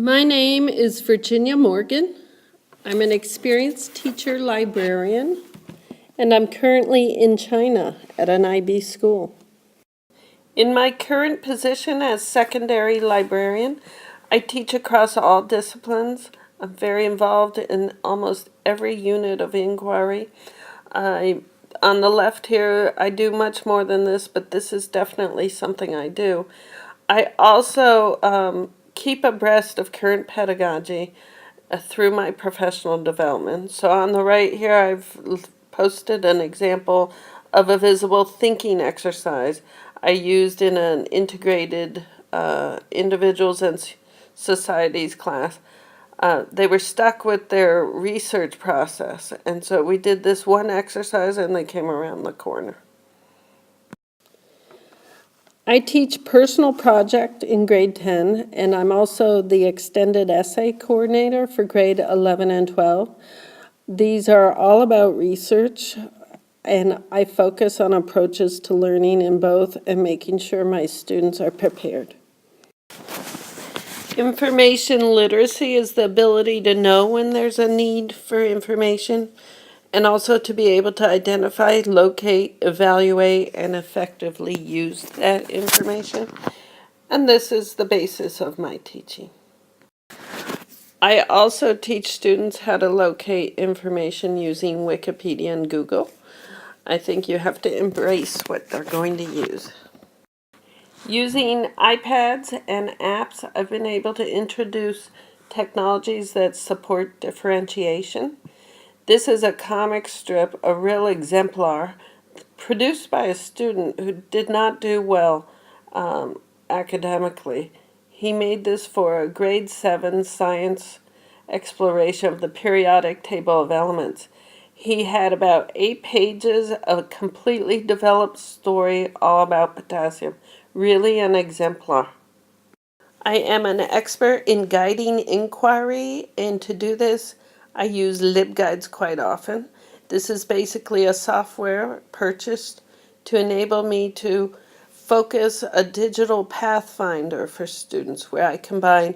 My name is Virginia Morgan. I'm an experienced teacher-librarian, and I'm currently in China at an IB school. In my current position as secondary librarian, I teach across all disciplines. I'm very involved in almost every unit of inquiry. On the left here, I do much more than this, but this is definitely something I do. I also keep abreast of current pedagogy through my professional development. So on the right here, I've posted an example of a visible thinking exercise I used in an integrated individuals and societies class. They were stuck with their research process, and so we did this one exercise and they came around the corner. I teach personal project in grade 10, and I'm also the extended essay coordinator for grade 11 and 12. These are all about research, and I focus on approaches to learning in both and making sure my students are prepared. Information literacy is the ability to know when there's a need for information, and also to be able to identify, locate, evaluate, and effectively use that information. And this is the basis of my teaching. I also teach students how to locate information using Wikipedia and Google. I think you have to embrace what they're going to use. Using iPads and apps, I've been able to introduce technologies that support differentiation. This is a comic strip, a real exemplar, produced by a student who did not do well academically. He made this for a grade 7 science exploration of the periodic table of elements. He had about 8 pages of a completely developed story all about potassium. Really an exemplar. I am an expert in guiding inquiry, and to do this, I use LibGuides quite often. This is basically a software purchased to enable me to focus a digital pathfinder for students where I combine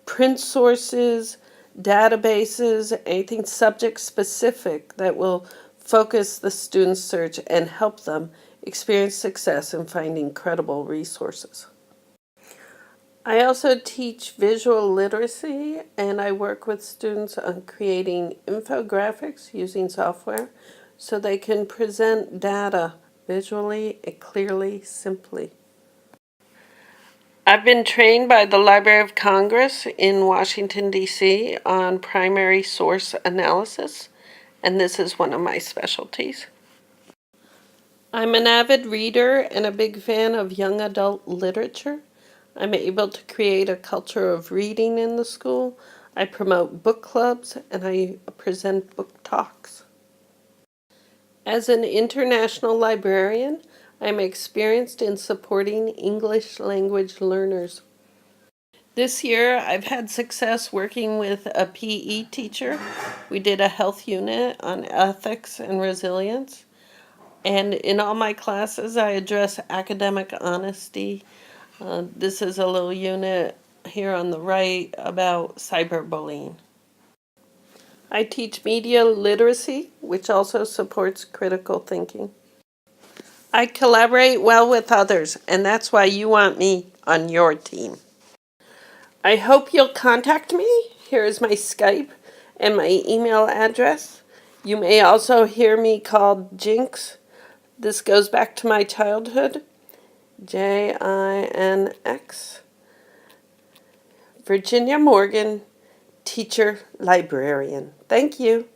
print sources, databases, anything subject specific that will focus the student's search and help them experience success in finding credible resources. I also teach visual literacy, and I work with students on creating infographics using software so they can present data visually, clearly, simply. I've been trained by the Library of Congress in Washington, D.C. on primary source analysis, and this is one of my specialties. I'm an avid reader and a big fan of young adult literature. I'm able to create a culture of reading in the school. I promote book clubs and I present book talks. As an international librarian, I'm experienced in supporting English language learners. This year, I've had success working with a PE teacher. We did a health unit on ethics and resilience. And in all my classes, I address academic honesty. This is a little unit here on the right about cyberbullying. I teach media literacy, which also supports critical thinking. I collaborate well with others, and that's why you want me on your team. I hope you'll contact me. Here is my Skype and my email address. You may also hear me called Jinx. This goes back to my childhood. Jinx. Virginia Morgan, teacher librarian. Thank you.